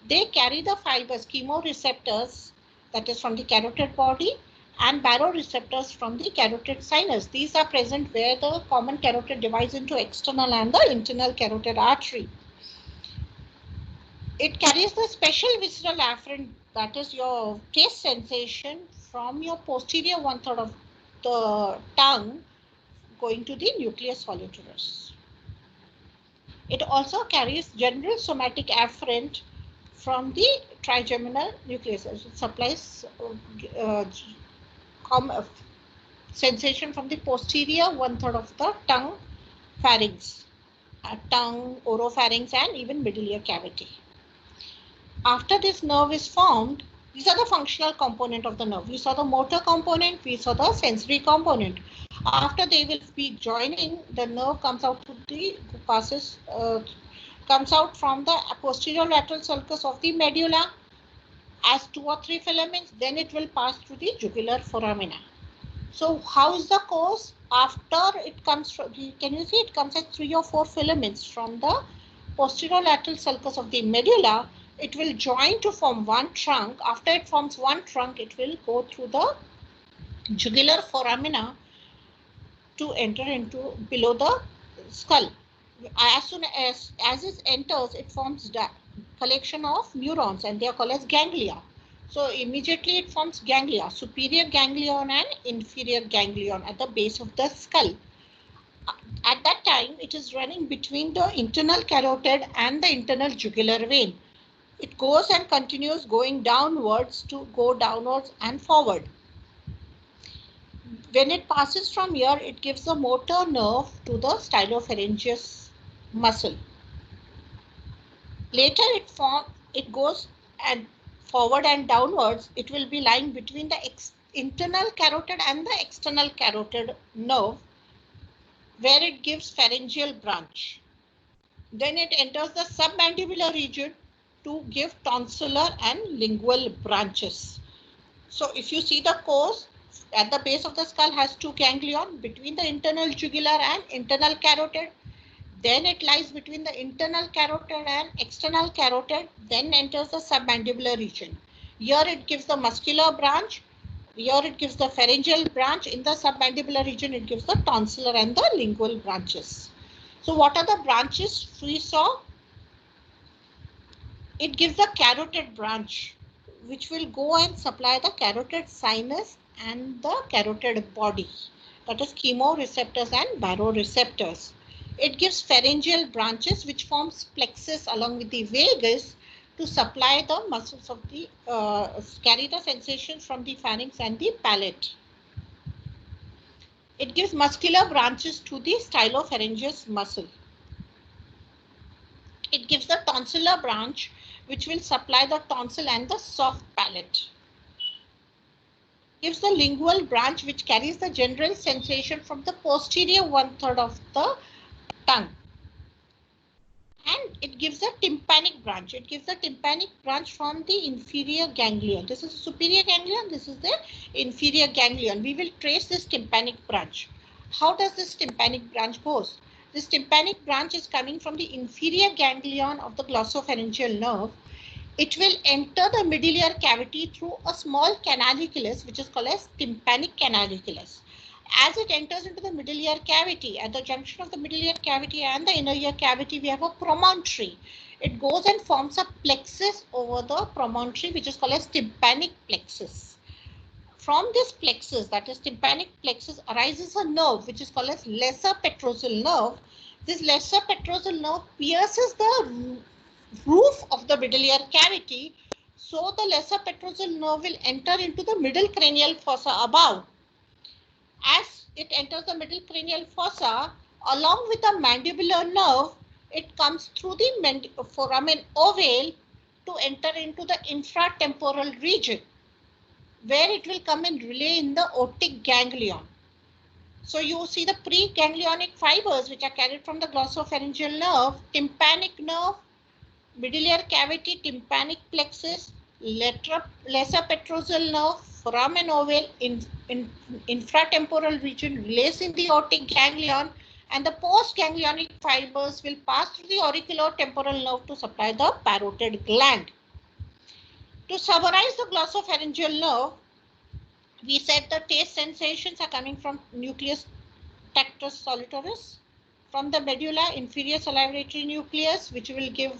[SPEAKER 1] They carry the fibers, chemoreceptors, that is from the carotid body, and baroreceptors from the carotid sinus. These are present where the common carotid divides into external and the internal carotid artery. It carries the special visceral afferent, that is your taste sensation, from your posterior one-third of the tongue going to the nucleus solitarius. It also carries general somatic afferent from the trigeminal nucleus. It supplies sensation from the posterior one-third of the tongue, pharynx, tongue, oropharynx, and even middle ear cavity. After this nerve is formed, these are the functional component of the nerve. We saw the motor component, we saw the sensory component. After they will be joining, the nerve comes out to the comes out from the posterior lateral sulcus of the medulla as 2 or 3 filaments. Then it will pass through the jugular foramina. So how is the course? After it comes from, can you see it comes as 3 or 4 filaments from the posterior lateral sulcus of the medulla. It will join to form one trunk. After it forms one trunk, it will go through the jugular foramina to enter into below the skull. As soon as it enters, it forms the collection of neurons, and they are called as ganglia. So immediately it forms ganglia, superior ganglion and inferior ganglion at the base of the skull. At that time, it is running between the internal carotid and the internal jugular vein. It goes and continues going downwards to go downwards and forward. When it passes from here, it gives a motor nerve to the stylopharyngeus muscle. Later it goes and forward and downwards. It will be lying between the internal carotid and the external carotid nerve, where it gives pharyngeal branch. Then it enters the submandibular region to give tonsillar and lingual branches. So if you see the course, at the base of the skull has two ganglion between the internal jugular and internal carotid. Then it lies between the internal carotid and external carotid, then enters the submandibular region. Here it gives the muscular branch, here it gives the pharyngeal branch, in the submandibular region it gives the tonsillar and the lingual branches. So what are the branches we saw? It gives the carotid branch, which will go and supply the carotid sinus and the carotid body, that is chemoreceptors and baroreceptors. It gives pharyngeal branches which forms plexus along with the vagus to supply the muscles of the carry the sensations from the pharynx and the palate. It gives muscular branches to the stylopharyngeus muscle. It gives the tonsillar branch which will supply the tonsil and the soft palate. Gives the lingual branch which carries the general sensation from the posterior 1/3 of the tongue. And it gives a tympanic branch. It gives a tympanic branch from the inferior ganglion. This is the superior ganglion. This is the inferior ganglion. We will trace this tympanic branch. How does this tympanic branch goes? This tympanic branch is coming from the inferior ganglion of the glossopharyngeal nerve. It will enter the middle cavity through a small canaliculus, which is called as tympanic canaliculus. As it enters into the middle ear cavity, at the junction of the middle ear cavity and the inner ear cavity, we have a promontory. It goes and forms a plexus over the promontory, which is called as tympanic plexus. From this plexus, that is tympanic plexus, arises a nerve, which is called as lesser petrosal nerve. This lesser petrosal nerve pierces the roof of the middle ear cavity. So the lesser petrosal nerve will enter into the middle cranial fossa above. As it enters the middle cranial fossa, along with the mandibular nerve, it comes through the foramen ovale to enter into the infratemporal region, where it will come and relay in the otic ganglion. So you see the preganglionic fibers which are carried from the glossopharyngeal nerve, tympanic nerve, middle ear cavity, tympanic plexus, lesser petrosal nerve, foramen ovale, infratemporal region relays in the otic ganglion, and the postganglionic fibers will pass through the auriculotemporal nerve to supply the parotid gland. To summarize the glossopharyngeal nerve, we said the taste sensations are coming from nucleus tactus solitarius, from the medulla inferior salivatory nucleus, which will give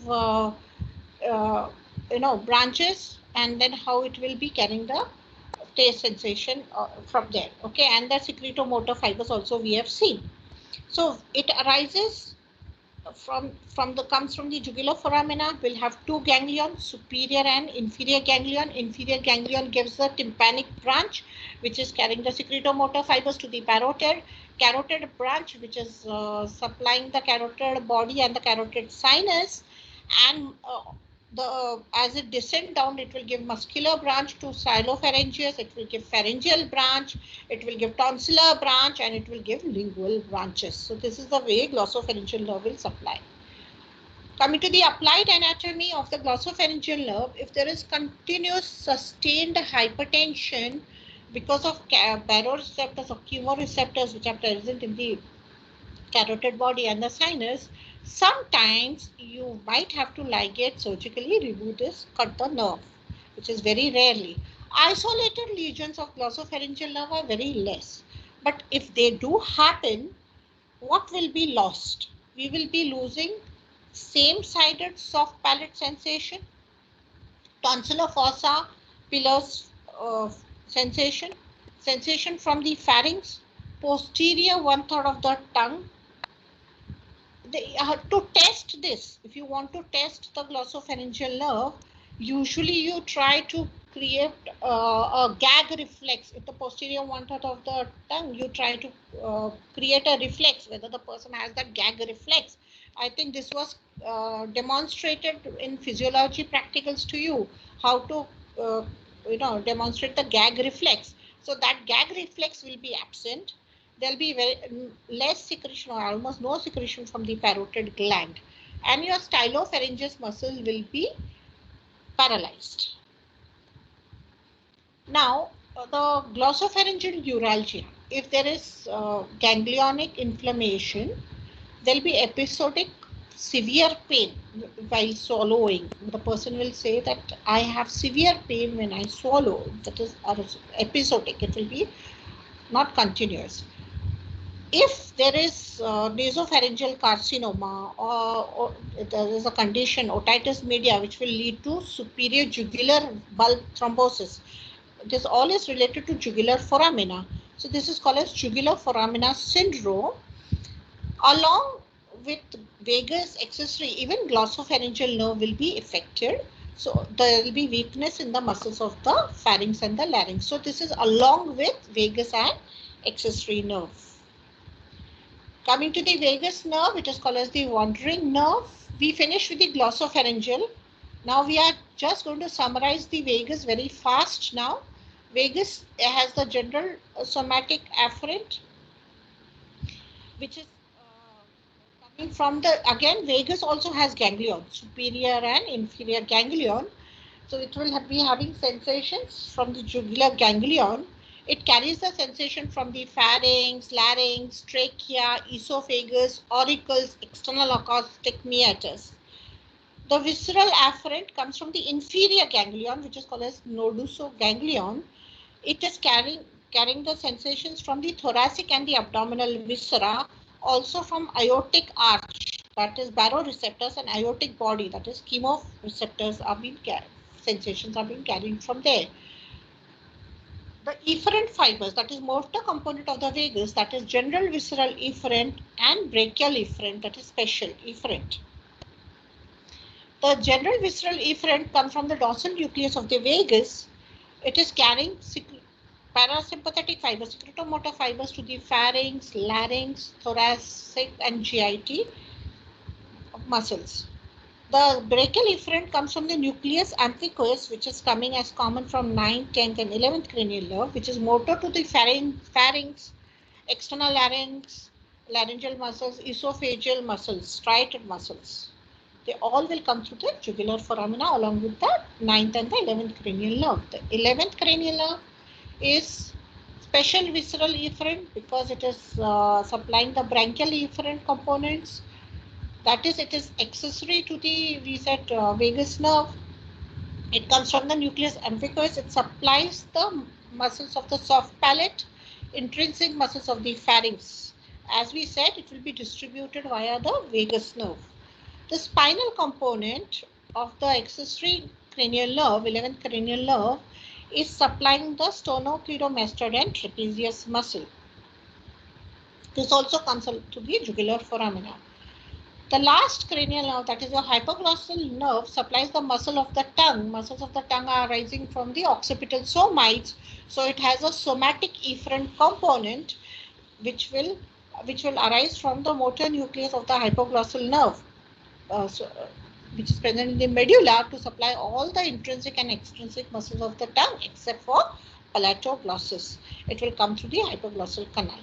[SPEAKER 1] branches, and then how it will be carrying the taste sensation from there. Okay, and the secretomotor fibers also we have seen. So it arises comes from the jugular foramina. Will have two ganglions, superior and inferior ganglion. Inferior ganglion gives the tympanic branch, which is carrying the secretomotor fibers to the parotid. Carotid branch, which is supplying the carotid body and the carotid sinus, and as it descends down, it will give muscular branch to stylopharyngeus, it will give pharyngeal branch, it will give tonsillar branch, and it will give lingual branches. So this is the way glossopharyngeal nerve will supply. Coming to the applied anatomy of the glossopharyngeal nerve, if there is continuous sustained hypertension because of baroreceptors or chemoreceptors which are present in the carotid body and the sinus, sometimes you might have to ligate surgically, remove this, cut the nerve, which is very rarely. Isolated lesions of glossopharyngeal nerve are very less. But if they do happen, what will be lost? We will be losing same-sided soft palate sensation, tonsillar fossa, pillars sensation, sensation from the pharynx, posterior 1/3 of the tongue, to test this, if you want to test the glossopharyngeal nerve, usually you try to create a gag reflex. If the posterior 1/3 of the tongue, you try to create a reflex, whether the person has that gag reflex. I think this was demonstrated in physiology practicals to you, how to demonstrate the gag reflex. So that gag reflex will be absent. There'll be less secretion or almost no secretion from the parotid gland, and your stylopharyngeus muscle will be paralyzed. Now, the glossopharyngeal neuralgia, if there is ganglionic inflammation, there'll be episodic severe pain while swallowing. The person will say that I have severe pain when I swallow. That is episodic. It will be not continuous. If there is nasopharyngeal carcinoma, or there is a condition, otitis media, which will lead to superior jugular bulb thrombosis, this all is related to jugular foramina. So this is called as jugular foramina syndrome. Along with vagus accessory, even glossopharyngeal nerve will be affected. So there will be weakness in the muscles of the pharynx and the larynx. So this is along with vagus and accessory nerve. Coming to the vagus nerve, it is called as the wandering nerve. We finished with the glossopharyngeal. Now we are just going to summarize the vagus very fast now. Vagus has the general somatic afferent, which is coming from the, again, vagus also has ganglion, superior and inferior ganglion. So it will be having sensations from the jugular ganglion. It carries the sensation from the pharynx, larynx, trachea, esophagus, auricles, external acoustic meatus. The visceral afferent comes from the inferior ganglion, which is called as nodosoganglion. It is carrying the sensations from the thoracic and the abdominal viscera, also from aortic arch, that is baroreceptors, and aortic body, that is chemoreceptors, are being carried. Sensations are being carried from there. The efferent fibers, that is motor component of the vagus, that is general visceral efferent and brachial efferent, that is special efferent. The general visceral efferent comes from the dorsal nucleus of the vagus. It is carrying parasympathetic fibers, secretomotor fibers to the pharynx, larynx, thoracic, and GIT muscels. The brachial efferent comes from the nucleus amphicus, which is coming as common from 9th, 10th, and 11th cranial nerve, which is motor to the pharynx, external larynx, laryngeal muscles, esophageal muscles, striated muscles. They all will come through the jugular foramina along with the 9th and the 11th cranial nerve. The 11th cranial nerve is special visceral efferent because it is supplying the branchial efferent components. That is, it is accessory to the vagus nerve. It comes from the nucleus amphicus. It supplies the muscles of the soft palate, intrinsic muscles of the pharynx. As we said, it will be distributed via the vagus nerve. The spinal component of the accessory cranial nerve, 11th cranial nerve, is supplying the sternocleidomastoid and trapezius muscle. This also comes to the jugular foramina. The last cranial nerve, that is the hypoglossal nerve, supplies the muscle of the tongue. Muscles of the tongue are arising from the occipital somites, so it has a somatic efferent component, which will arise from the motor nucleus of the hypoglossal nerve, which is present in the medulla to supply all the intrinsic and extrinsic muscles of the tongue except for palatoglossus. It will come through the hypoglossal canal.